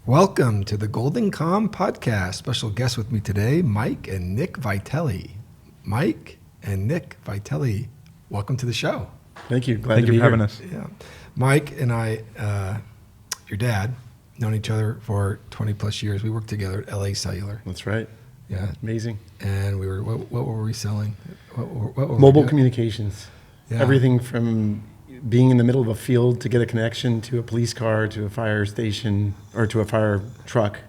Welcome to the Golden Com podcast. Special guest with me today, Mike and Nick Vitale. Mike and Nick Vitale, welcome to the show. Thank you. Thank you for having us. Yeah, Mike and I, your dad, known each other for 20 plus years. We worked together at LA Cellular. That's right. Yeah, Amazing. and we were. What were we selling? What were Mobile we communications. Yeah. Everything from being in the middle of a field to get a connection to a police car, to a fire station, or to a fire truck.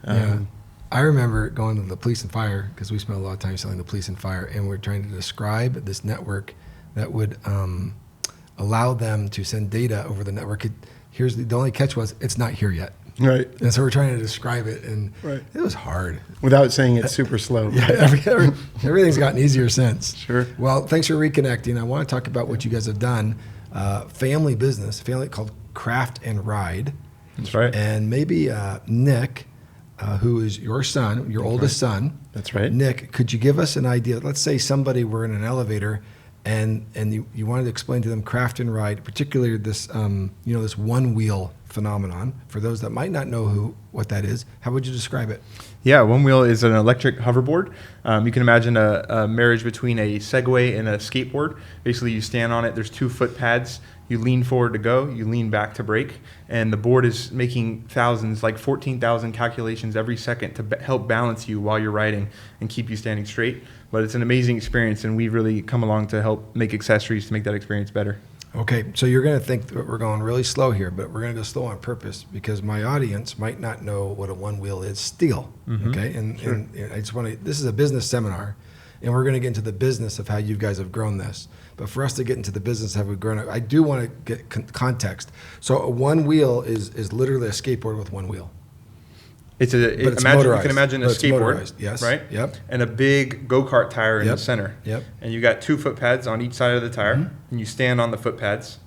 Yeah. I remember going to the police and fire because we spent a lot of time selling the police and fire, and we're trying to describe this network that would allow them to send data over the network. Here's the only catch was it's not here yet. Right. And so we're trying to describe it, and Right. it was hard. Without saying it's super slow. Yeah, everything's gotten easier since. Sure. Well, thanks for reconnecting. I want to talk about what you guys have done. Family business, family called Craft&Ride. That's right. And maybe Nick, who is your son, your oldest son. That's right. Nick, could you give us an idea? Let's say somebody were in an elevator and you wanted to explain to them Craft&Ride, particularly this this one wheel phenomenon. For those that might not know what that is, how would you describe it? Yeah, One Wheel is an electric hoverboard. You can imagine a marriage between a Segway and a skateboard. Basically, you stand on it. There's 2 foot pads. You lean forward to go. You lean back to brake. And the board is making thousands, like 14,000 calculations every second to help balance you while you're riding and keep you standing straight. But it's an amazing experience, and we've really come along to help make accessories to make that experience better. Okay, so you're going to think that we're going really slow here, but we're going to go slow on purpose because my audience might not know what a one wheel is still. Mm-hmm. Okay, and I just want to. This is a business seminar, and we're going to get into the business of how you guys have grown this. But for us to get into the business of how we've grown it, I do want to get context. So a one wheel is literally a skateboard with one wheel. It's But it's you motorized. can imagine a But it's skateboard, motorized, yes. right? Yep. And a big go-kart tire in Yep. the center. Yep. And you got 2 foot pads on each side of the tire, Mm-hmm. and you stand on the foot pads,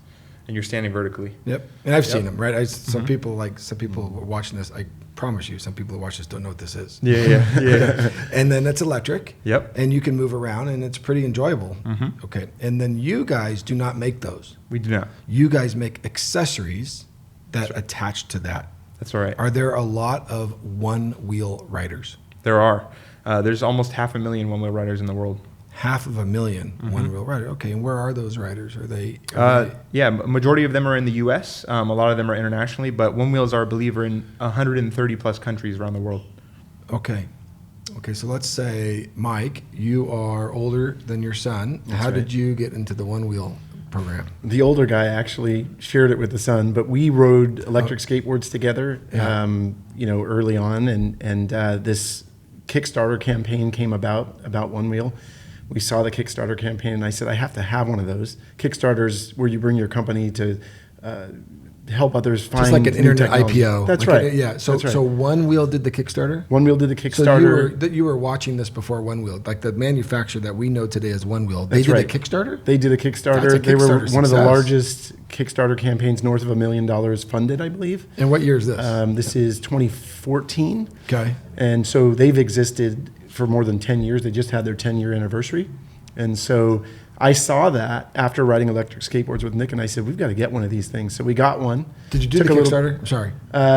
and you're standing vertically. Yep. And I've Yep. seen them, right? Some Mhm. people who are watching this. I promise you, some people who watch this don't know what this is. Yeah. And then it's electric. Yep. And you can move around, and it's pretty enjoyable. Mm-hmm. Okay. And then you guys do not make those. We do not. You guys make accessories that attach to that. That's all right. Are there a lot of one-wheel riders? There are. There's almost 500,000 one-wheel riders in the world. 500,000 one-wheel riders. Okay. And where are those riders? Are they? Yeah, majority of them are in the U.S. A lot of them are internationally, but One Wheels are a believer in 130 plus countries around the world. Okay. Okay. So let's say, Mike, you are older than your son. That's How right. did you get into the one-wheel program? The older guy actually shared it with the son, but we rode electric skateboards together, Yeah. early on, and this Kickstarter campaign came about One Wheel. We saw the Kickstarter campaign, and I said, I have to have one of those. Kickstarters where you bring your company to help others find Just like an new internet technology. IPO. That's Like right. Yeah. So That's right. so One Wheel did the Kickstarter. One Wheel did the So Kickstarter. you were watching this before One Wheel, like the manufacturer that we know today as One Wheel. They That's did right. a Kickstarter. They did a Kickstarter. That's a They were Kickstarter one of the success. largest Kickstarter campaigns, north of $1 million funded, I believe. And what year is this? This is 2014. Okay. And so they've existed for more than 10 years. They just had their 10-year anniversary. And so I saw that after riding electric skateboards with Nick, and I said, we've got to get one of these things. So we got one. Did you do Took the a little- Kickstarter? I'm sorry.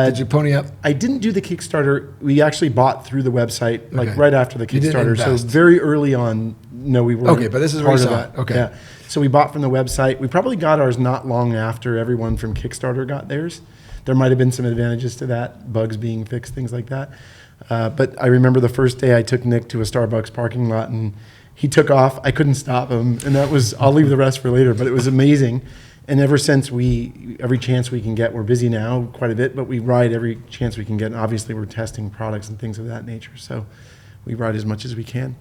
Did you pony up? I didn't do the Kickstarter. We actually bought through the website, like Okay. right after the You didn't Kickstarter. So invest. very early on, no, we weren't. Okay, but this is where part you of saw that. it. Okay. Yeah. So we bought from the website. We probably got ours not long after everyone from Kickstarter got theirs. There might have been some advantages to that, bugs being fixed, things like that. But I remember the first day I took Nick to a Starbucks parking lot, and he took off. I couldn't stop him, and that was, I'll leave the rest for later, but it was amazing. And ever since every chance we can get, we're busy now quite a bit, but we ride every chance we can get. And obviously we're testing products and things of that nature. So we ride as much as we can.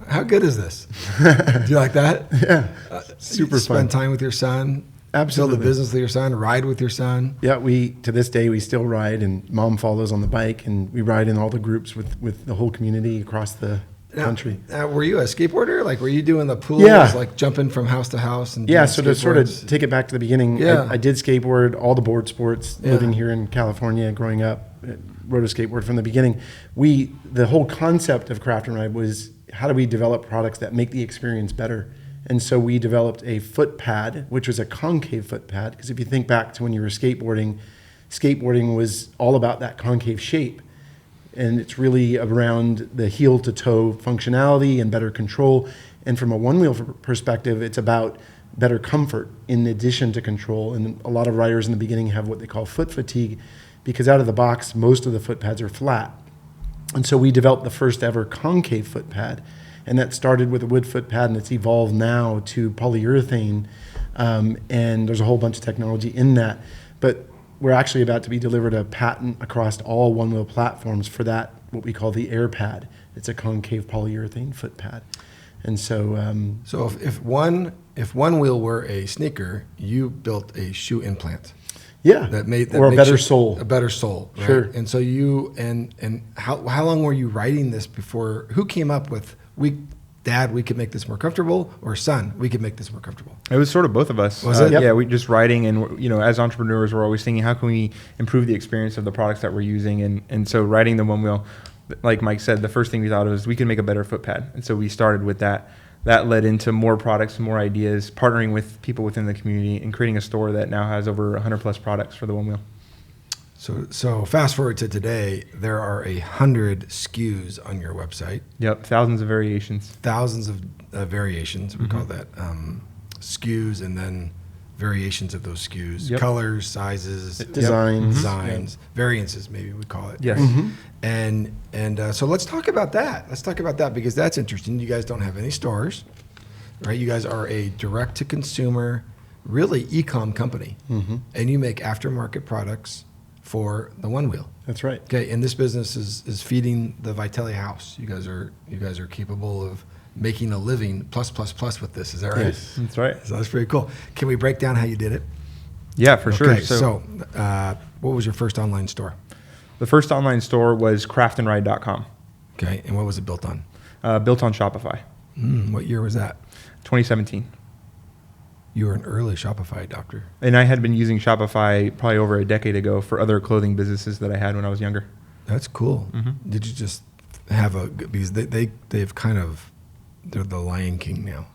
How good is this? Do you like that? Yeah. Super Spend fun. time with your son. Absolutely. Build a business with your son. Ride with your son. Yeah, to this day, we still ride, and mom follows on the bike, and we ride in all the groups with the whole community across the country. Were you a skateboarder? Like, were you doing the pools, Yeah. like jumping from house to house? And Yeah, doing so to sort of skateboards? take it back to the beginning, Yeah. I did skateboard, all the board sports, Yeah. living here in California, growing up, rode a skateboard from the beginning. The whole concept of Craft&Ride was, how do we develop products that make the experience better? And so we developed a foot pad, which was a concave foot pad, because if you think back to when you were skateboarding, skateboarding was all about that concave shape. And it's really around the heel to toe functionality and better control. And from a one wheel perspective, it's about better comfort in addition to control. And a lot of riders in the beginning have what they call foot fatigue, because out of the box, most of the foot pads are flat. And so we developed the first ever concave foot pad. And that started with a wood foot pad, and it's evolved now to polyurethane. And there's a whole bunch of technology in that. But we're actually about to be delivered a patent across all one-wheel platforms for that, what we call the air pad. It's a concave polyurethane foot pad. And so... so if one wheel were a sneaker, you built a shoe implant. Yeah, that makes a better sole. A better sole, right? Sure. And so and how long were you writing this before? Who came up with, Dad, we could make this more comfortable, or son, we could make this more comfortable? It was sort of both of us. Was it? Yep. Yeah, we just writing, and as entrepreneurs, we're always thinking, how can we improve the experience of the products that we're using? And so writing the one wheel, like Mike said, the first thing we thought of was we can make a better foot pad, and so we started with that. That led into more products, more ideas, partnering with people within the community, and creating a store that now has over 100 plus products for the one wheel. So fast forward to today, there are 100 SKUs on your website. Yep, thousands of variations. Thousands of variations. We call that SKUs, and then variations of those SKUs. Yep. Colors, sizes, designs, variances, maybe we call it. Yes. And so let's talk about that. Let's talk about that, because that's interesting. You guys don't have any stores, right? You guys are a direct-to-consumer, really e-com company, and you make aftermarket products for the one wheel. That's right. Okay, and this business is feeding the Vitale house. You guys are capable of making a living plus with this. Is that right? Yes, that's right. So that's pretty cool. Can we break down how you did it? Yeah, for sure. Okay, so what was your first online store? The first online store was Craft&Ride.com. Okay, and what was it built on? Built on Shopify. What year was that? 2017. You were an early Shopify adopter. And I had been using Shopify probably over a decade ago for other clothing businesses that I had when I was younger. That's cool. Did you just have because they've kind of, they're the Lion King now,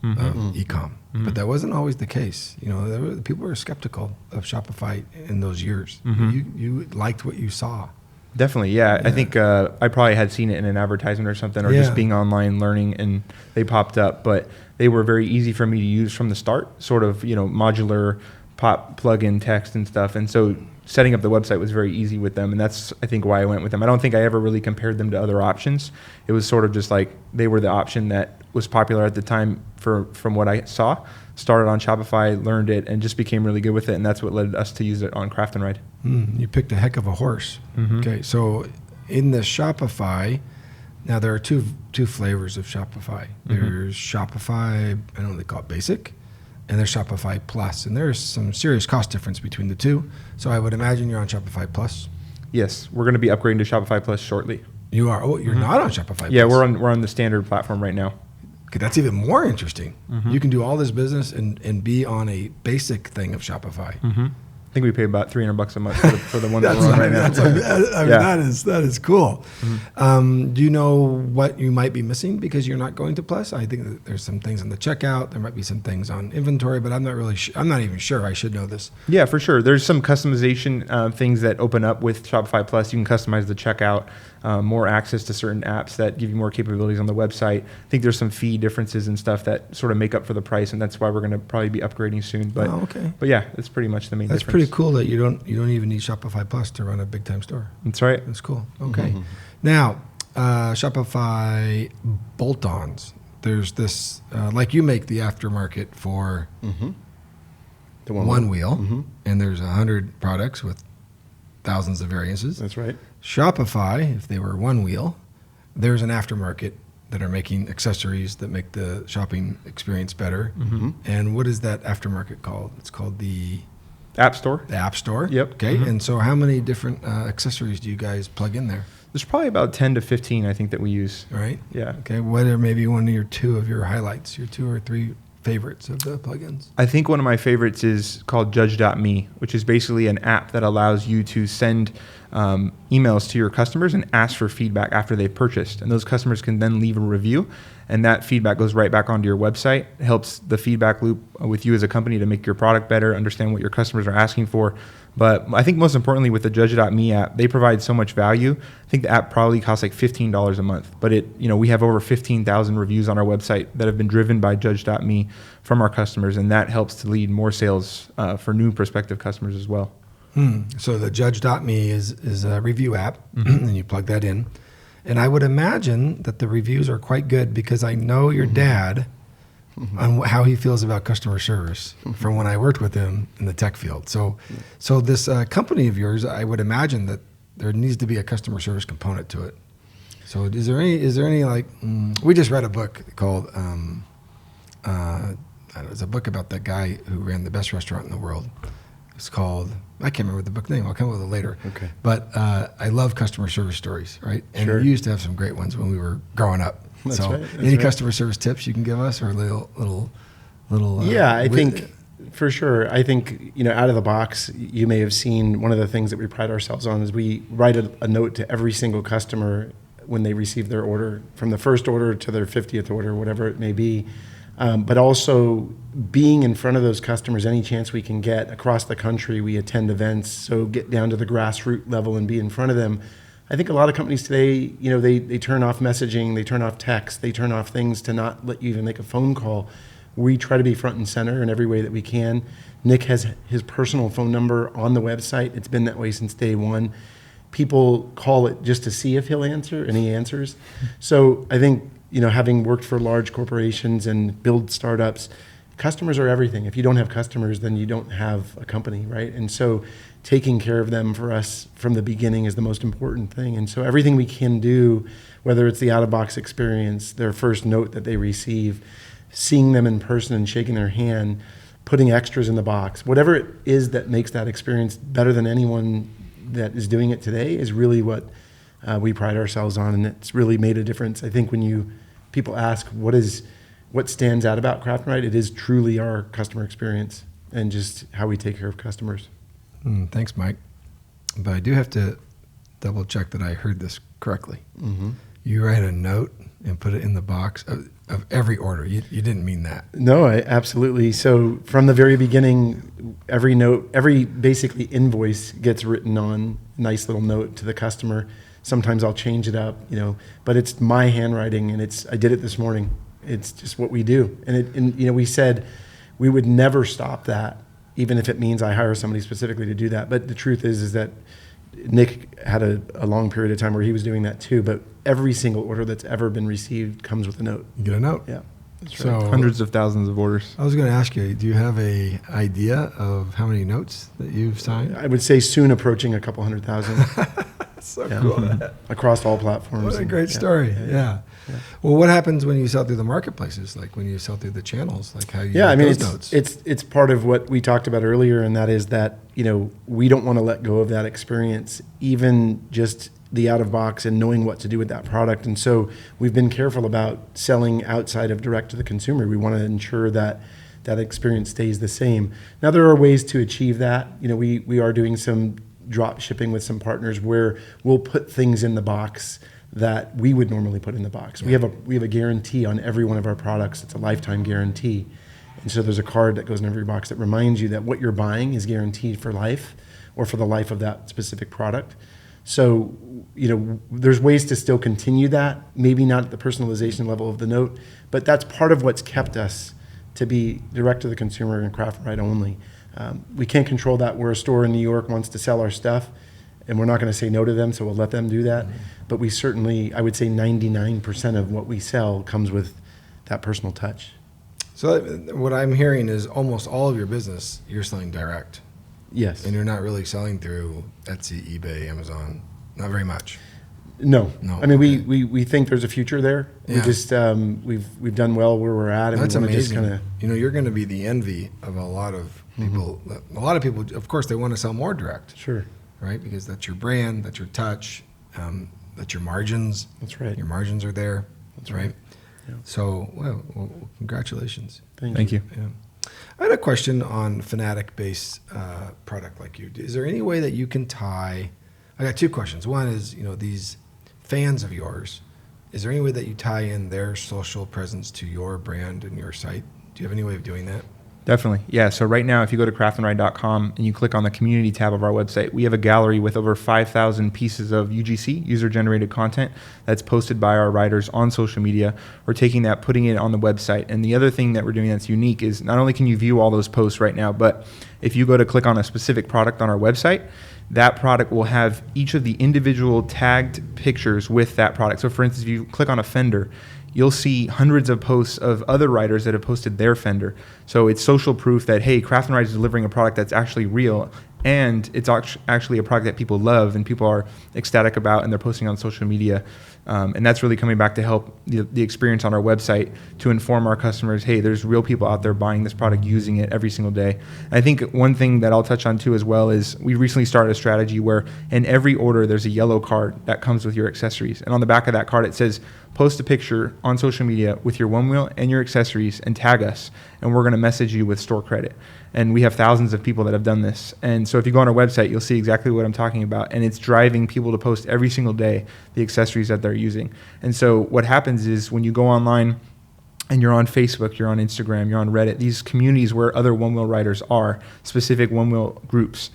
e-com. But that wasn't always the case. People were skeptical of Shopify in those years. You liked what you saw. Definitely, yeah. I think I probably had seen it in an advertisement or something, or just being online learning, and they popped up. But they were very easy for me to use from the start, sort of, modular plug-in text and stuff. And so setting up the website was very easy with them, and that's, I think, why I went with them. I don't think I ever really compared them to other options. It was sort of just like they were the option that was popular at the time from what I saw. Started on Shopify, learned it, and just became really good with it, and that's what led us to use it on Craft&Ride. You picked a heck of a horse. Okay, so in the Shopify, now there are two flavors of Shopify. There's Shopify, I don't know, they call it Basic, and there's Shopify Plus, and there's some serious cost difference between the two. So I would imagine you're on Shopify Plus. Yes, we're going to be upgrading to Shopify Plus shortly. You are. Oh, you're not on Shopify Plus. Yeah, we're on the standard platform right now. Okay, that's even more interesting. You can do all this business and be on a basic thing of Shopify. I think we pay about $300 a month for the one that we're on right now. That is cool. Do you know what you might be missing because you're not going to Plus? I think that there's some things on the checkout. There might be some things on inventory, but I'm not really. I'm not even sure. I should know this. Yeah, for sure. There's some customization things that open up with Shopify Plus. You can customize the checkout, more access to certain apps that give you more capabilities on the website. I think there's some fee differences and stuff that sort of make up for the price, and that's why we're going to probably be upgrading soon. But But yeah, that's pretty much the main difference. That's pretty cool that you don't even need Shopify Plus to run a big time store. That's right. That's cool. Okay. Now, Shopify bolt-ons. There's this, like you make the aftermarket for the one wheel, and there's 100 products with thousands of variances. That's right. Shopify, if they were one wheel, there's an aftermarket that are making accessories that make the shopping experience better. And what is that aftermarket called? It's called the App Store. The App Store. Yep. Okay. And so how many different accessories do you guys plug in there? There's probably about 10 to 15, I think, that we use. All right. Yeah. Okay. What are maybe one of your two of your highlights, your 2 or 3 favorites of the plugins? I think one of my favorites is called Judge.me, which is basically an app that allows you to send emails to your customers and ask for feedback after they've purchased. And those customers can then leave a review, and that feedback goes right back onto your website. It helps the feedback loop with you as a company to make your product better, understand what your customers are asking for, But I think most importantly with the Judge.me app, they provide so much value. I think the app probably costs like $15 a month, but we have over 15,000 reviews on our website that have been driven by Judge.me from our customers, and that helps to lead more sales for new prospective customers as well. So the Judge.me is a review app, and you plug that in. And I would imagine that the reviews are quite good because I know your dad on how he feels about customer service from when I worked with him in the tech field. So this company of yours, I would imagine that there needs to be a customer service component to it. So is there any like, we just read a book called, it was a book about that guy who ran the best restaurant in the world. It's called, I can't remember the book name. I'll come up with it later. Okay. But I love customer service stories, right? And Sure. we used to have some great ones when we were growing up. That's so right, that's any right. customer service tips you can give us, or little Yeah, I think for sure. I think, out of the box, you may have seen one of the things that we pride ourselves on is we write a note to every single customer when they receive their order, from the first order to their 50th order, whatever it may be. But also being in front of those customers any chance we can get across the country. We attend events, so get down to the grassroots level and be in front of them. I think a lot of companies today, they turn off messaging, they turn off text, they turn off things to not let you even make a phone call. We try to be front and center in every way that we can. Nick has his personal phone number on the website. It's been that way since day one. People call it just to see if he'll answer, and he answers. So I think, having worked for large corporations and build startups, customers are everything. If you don't have customers, then you don't have a company, right? And so taking care of them for us from the beginning is the most important thing. And so everything we can do, whether it's the out-of-box experience, their first note that they receive, seeing them in person and shaking their hand, putting extras in the box, whatever it is that makes that experience better than anyone that is doing it today is really what we pride ourselves on. And it's really made a difference. I think when people ask what stands out about Craft&Ride, it is truly our customer experience and just how we take care of customers. Thanks, Mike. But I do have to double check that I heard this correctly. Mm-hmm. You write a note and put it in the box of every order. You didn't mean that. No, absolutely. So from the very beginning, every note, every basically invoice gets written on a nice little note to the customer. Sometimes I'll change it up, but it's my handwriting, and I did it this morning. It's just what we do. And we said we would never stop that, even if it means I hire somebody specifically to do that. But the truth is that Nick had a long period of time where he was doing that too. But every single order that's ever been received comes with a note. You get a note. Yeah. That's So right. Hundreds of thousands of orders. I was going to ask you, do you have a idea of how many notes that you've signed? I would say soon approaching a couple 100,000 So Yeah. cool. across all platforms. What a great story. Yeah. Well, what happens when you sell through the marketplaces? Like when you sell through the channels, like how you Yeah, I get mean, those notes? it's part of what we talked about earlier, and that is that, we don't want to let go of that experience, even just the out of box and knowing what to do with that product. And so we've been careful about selling outside of direct to the consumer. We want to ensure that that experience stays the same. Now, there are ways to achieve that. We are doing some drop shipping with some partners where we'll put things in the box that we would normally put in the box. We have a guarantee on every one of our products. It's a lifetime guarantee. And so there's a card that goes in every box that reminds you that what you're buying is guaranteed for life or for the life of that specific product. So, there's ways to still continue that, maybe not at the personalization level of the note, but that's part of what's kept us to be direct to the consumer and Craft&Ride only. We can't control that. We're a store in New York wants to sell our stuff, and we're not going to say no to them, so we'll let them do that. Mm-hmm. But we certainly, I would say 99% of what we sell comes with that personal touch. So what I'm hearing is almost all of your business, you're selling direct. Yes. And you're not really selling through Etsy, eBay, Amazon. Not very much. No. No. I mean, Okay. we think there's a future there. Yeah. We just, we've done well where we're at. And That's we wanna amazing. just kinda, You're going to be the envy of a lot of people. Mm-hmm. A lot of people, of course, they want to sell more direct. Sure. Right? Because that's your brand, that's your touch, that's your margins. That's right. Your margins are there. That's right. right. Yeah. So, well, congratulations. Thank you. Yeah. I had a question on Fanatic-based product like you. Is there any way that you can tie? I got two questions. One is, these fans of yours. Is there any way that you tie in their social presence to your brand and your site? Do you have any way of doing that? Definitely. Yeah. So right now, if you go to craftandride.com and you click on the community tab of our website, we have a gallery with over 5,000 pieces of UGC, user-generated content, that's posted by our writers on social media. We're taking that, putting it on the website. And the other thing that we're doing that's unique is not only can you view all those posts right now, but if you go to click on a specific product on our website, that product will have each of the individual tagged pictures with that product. So for instance, if you click on a fender, you'll see hundreds of posts of other writers that have posted their fender. So it's social proof that, hey, Craft&Ride is delivering a product that's actually real, and it's actually a product that people love and people are ecstatic about, and they're posting on social media. And that's really coming back to help the experience on our website to inform our customers, hey, there's real people out there buying this product, using it every single day. And I think one thing that I'll touch on too as well is we recently started a strategy where in every order there's a yellow card that comes with your accessories. And on the back of that card it says, post a picture on social media with your one wheel and your accessories and tag us, and we're going to message you with store credit. And we have thousands of people that have done this. And so if you go on our website, you'll see exactly what I'm talking about. And it's driving people to post every single day the accessories that they're using. And so what happens is when you go online and you're on Facebook, you're on Instagram, you're on Reddit, these communities where other one-wheel riders are, specific one-wheel groups,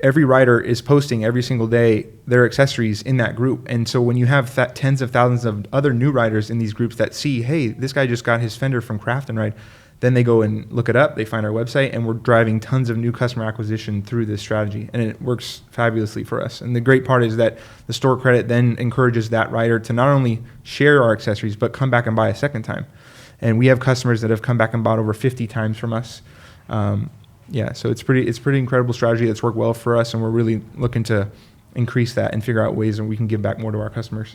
every rider is posting every single day their accessories in that group. And so when you have tens of thousands of other new riders in these groups that see, hey, this guy just got his fender from Craft&Ride, then they go and look it up, they find our website, and we're driving tons of new customer acquisition through this strategy. And it works fabulously for us. And the great part is that the store credit then encourages that rider to not only share our accessories, but come back and buy a second time. And we have customers that have come back and bought over 50 times from us. So it's pretty incredible strategy that's worked well for us, and we're really looking to increase that and figure out ways that we can give back more to our customers.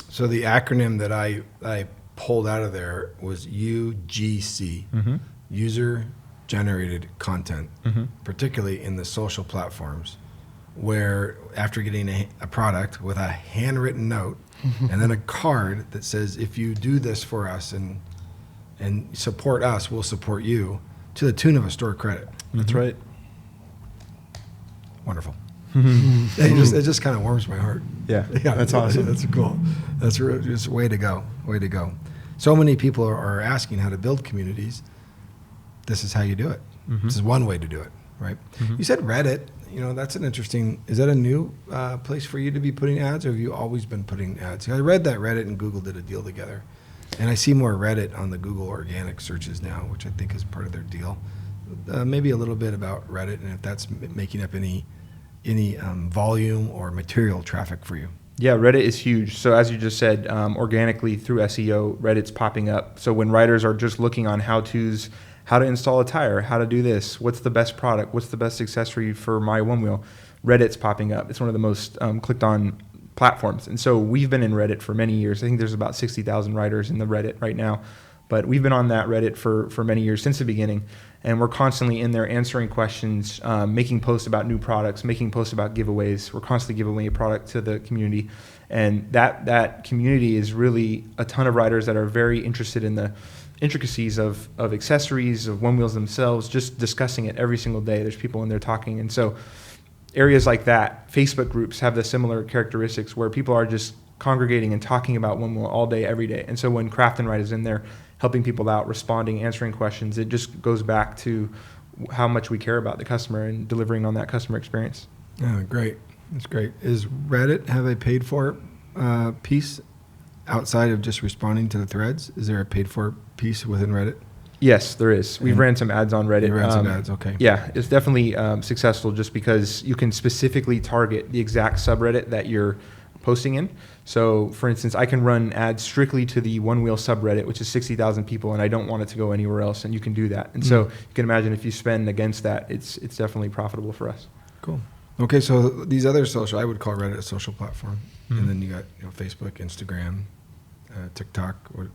So the acronym that I pulled out of there was UGC, user generated content, particularly in the social platforms, where after getting a product with a handwritten note and then a card that says, if you do this for us and support us, we'll support you, to the tune of a store credit. That's right. Wonderful. It just kind of warms my heart. Yeah, that's awesome. That's cool. That's just way to go. Way to go. So many people are asking how to build communities. This is how you do it. This is one way to do it, right? You said Reddit. That's an interesting. Is that a new place for you to be putting ads, or have you always been putting ads? I read that Reddit and Google did a deal together, and I see more Reddit on the Google organic searches now, which I think is part of their deal. Maybe a little bit about Reddit and if that's making up any volume or material traffic for you. Yeah, Reddit is huge. So as you just said, organically through SEO, Reddit's popping up. So when writers are just looking on how-tos, how to install a tire, how to do this, what's the best product, what's the best accessory for my one wheel, Reddit's popping up. It's one of the most clicked on platforms. And so we've been in Reddit for many years. I think there's about 60,000 writers in the Reddit right now. But we've been on that Reddit for many years, since the beginning. And we're constantly in there answering questions, making posts about new products, making posts about giveaways. We're constantly giving away a product to the community. And that community is really a ton of writers that are very interested in the intricacies of accessories, of one wheels themselves, just discussing it every single day. There's people in there talking. And so areas like that, Facebook groups have the similar characteristics where people are just congregating and talking about one wheel all day, every day. And so when Craft&Ride is in there helping people out, responding, answering questions, it just goes back to how much we care about the customer and delivering on that customer experience. Oh, great. That's great. Is Reddit have a paid for piece outside of just responding to the threads? Is there a paid for piece within Reddit? Yes, there is. We've ran some ads on Reddit. You ran some ads, okay. Yeah, it's definitely successful just because you can specifically target the exact subreddit that you're posting in. So, for instance, I can run ads strictly to the one-wheel subreddit, which is 60,000 people, and I don't want it to go anywhere else, and you can do that. And so you can imagine if you spend against that, it's definitely profitable for us. Cool. Okay, so these other social, I would call Reddit a social platform. And then you got Facebook, Instagram, TikTok, or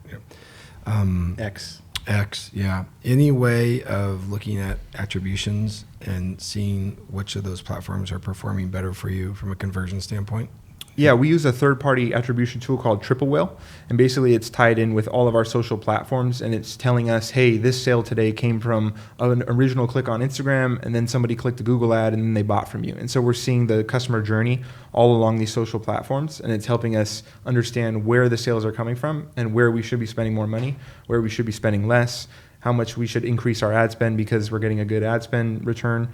X, yeah. Any way of looking at attributions and seeing which of those platforms are performing better for you from a conversion standpoint? Yeah, we use a third-party attribution tool called Triple Whale, and basically it's tied in with all of our social platforms, and it's telling us, hey, this sale today came from an original click on Instagram, and then somebody clicked a Google ad, and then they bought from you. And so we're seeing the customer journey all along these social platforms, and it's helping us understand where the sales are coming from and where we should be spending more money, where we should be spending less, how much we should increase our ad spend because we're getting a good ad spend return.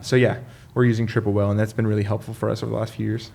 So yeah, we're using Triple Whale, and that's been really helpful for us over the last few years.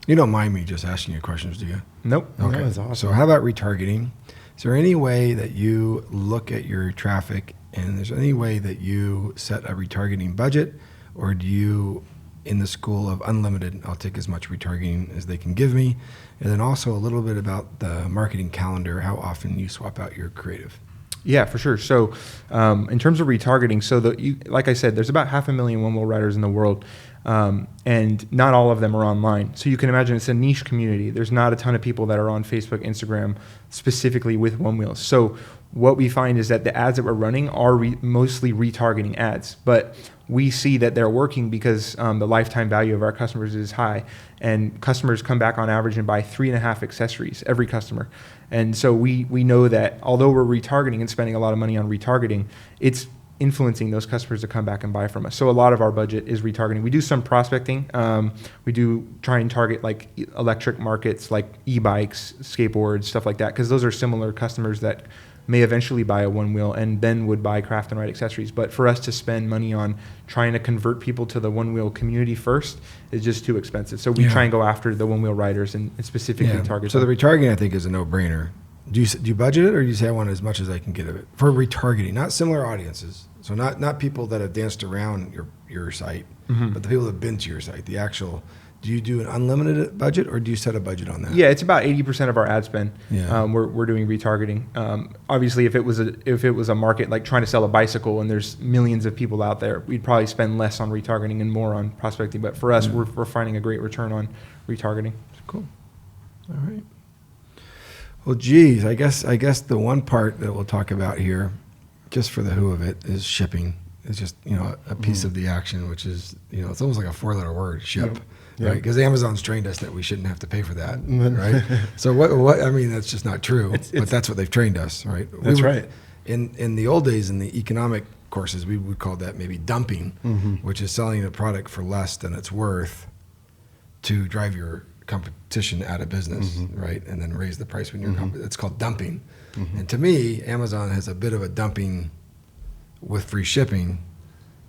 You don't mind me just asking you questions, do you? Nope. Okay. That was awesome. So how about retargeting? Is there any way that you look at your traffic, and there's any way that you set a retargeting budget, or do you, in the school of unlimited, I'll take as much retargeting as they can give me? And then also a little bit about the marketing calendar, how often you swap out your creative. Yeah, for sure. So in terms of retargeting, like I said, there's about 500,000 one-wheel riders in the world, and not all of them are online. So you can imagine it's a niche community. There's not a ton of people that are on Facebook, Instagram, specifically with one wheels. So what we find is that the ads that we're running are mostly retargeting ads, but we see that they're working because the lifetime value of our customers is high, and customers come back on average and buy 3.5 accessories, every customer. And so we know that although we're retargeting and spending a lot of money on retargeting, it's influencing those customers to come back and buy from us. So a lot of our budget is retargeting. We do some prospecting. We do try and target like electric markets, like e-bikes, skateboards, stuff like that, because those are similar customers that may eventually buy a one wheel and then would buy Craft&Ride accessories. But for us to spend money on trying to convert people to the one wheel community first is just too expensive. So we try and go after the one wheel riders and specifically target So them. the retargeting, I think, is a no-brainer. Do you budget it, or do you say I want as much as I can get of it for retargeting? Not similar audiences, so not people that have danced around your site, but the people that have been to your site. The actual. Do you do an unlimited budget, or do you set a budget on that? Yeah, it's about 80% of our ad spend. Yeah. We're doing retargeting. Obviously, if it was a market like trying to sell a bicycle and there's millions of people out there, we'd probably spend less on retargeting and more on prospecting. But for us, we're finding a great return on retargeting. Cool. All right. Well, geez, I guess the one part that we'll talk about here, just for the who of it, is shipping. It's just a piece of the action, which is it's almost like a 4-letter word, ship. Yep. Right, because Amazon's trained us that we shouldn't have to pay for that, right? So what? I mean, that's just not true. But that's what they've trained us, right? That's right. In the old days, in the economic courses, we would call that maybe dumping, which is selling a product for less than it's worth to drive your competition out of business, right? And then raise the price when you're it's called dumping. And to me, Amazon has a bit of a dumping with free shipping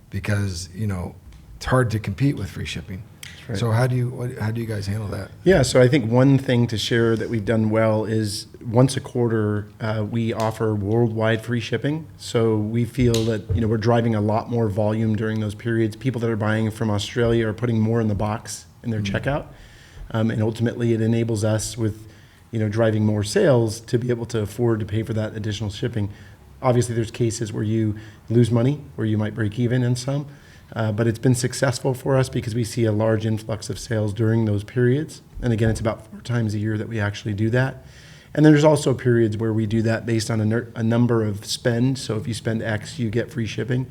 because it's hard to compete with free shipping. Right. So how do you guys handle that? Yeah, so I think one thing to share that we've done well is once a quarter we offer worldwide free shipping. So we feel that we're driving a lot more volume during those periods. People that are buying from Australia are putting more in the box in their checkout, and ultimately it enables us with driving more sales to be able to afford to pay for that additional shipping. Obviously, there's cases where you lose money, where you might break even in some. But it's been successful for us because we see a large influx of sales during those periods. And again, it's about 4 times a year that we actually do that. And there's also periods where we do that based on a number of spend. So if you spend X, you get free shipping.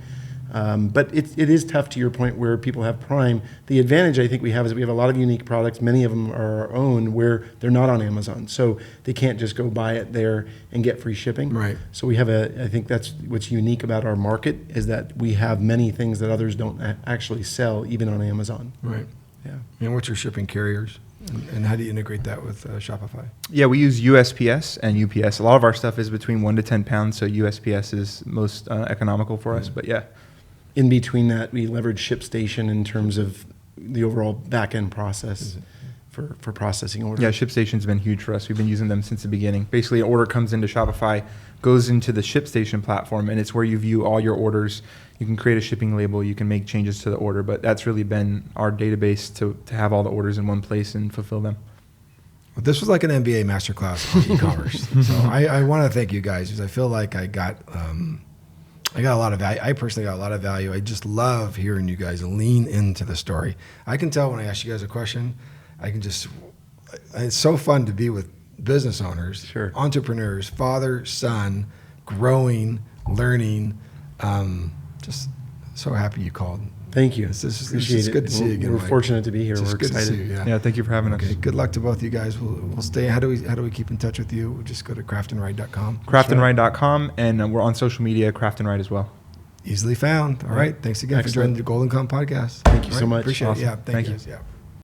But it is tough, to your point, where people have Prime. The advantage I think we have is we have a lot of unique products. Many of them are our own where they're not on Amazon. So they can't just go buy it there and get free shipping. Right. So we have I think that's what's unique about our market is that we have many things that others don't actually sell, even on Amazon. Right. Yeah. And what's your shipping carriers? And how do you integrate that with Shopify? Yeah, we use USPS and UPS. A lot of our stuff is between 1 to 10 pounds, so USPS is most economical for us. But yeah. In between that, we leverage Shipstation in terms of the overall back-end process for processing orders. Yeah, Shipstation's been huge for us. We've been using them since the beginning. Basically, an order comes into Shopify, goes into the Shipstation platform, and it's where you view all your orders. You can create a shipping label. You can make changes to the order. But that's really been our database to have all the orders in one place and fulfill them. Well, this was like an MBA masterclass on e-commerce. So I want to thank you guys because I feel like I got a lot of value. I personally got a lot of value. I just love hearing you guys lean into the story. I can tell when I ask you guys a question, it's so fun to be with business owners, Sure. entrepreneurs, father, son, growing, learning. Just so happy you called. Thank you. It's Appreciate good to see you again. We're Mike. fortunate to be here. It's We're just good excited. to see you. Yeah, thank you for having us. Okay, good luck to both you guys. We'll stay. How do we keep in touch with you? We'll just go to craftandride.com. Craft&Ride.com, and we're on social media, Craft&Ride as well. Easily found. All right. Thanks again Excellent. for joining the Golden Com podcast. Thank you All so much. Appreciate Awesome. it. Yeah. Thank you. you. Yeah.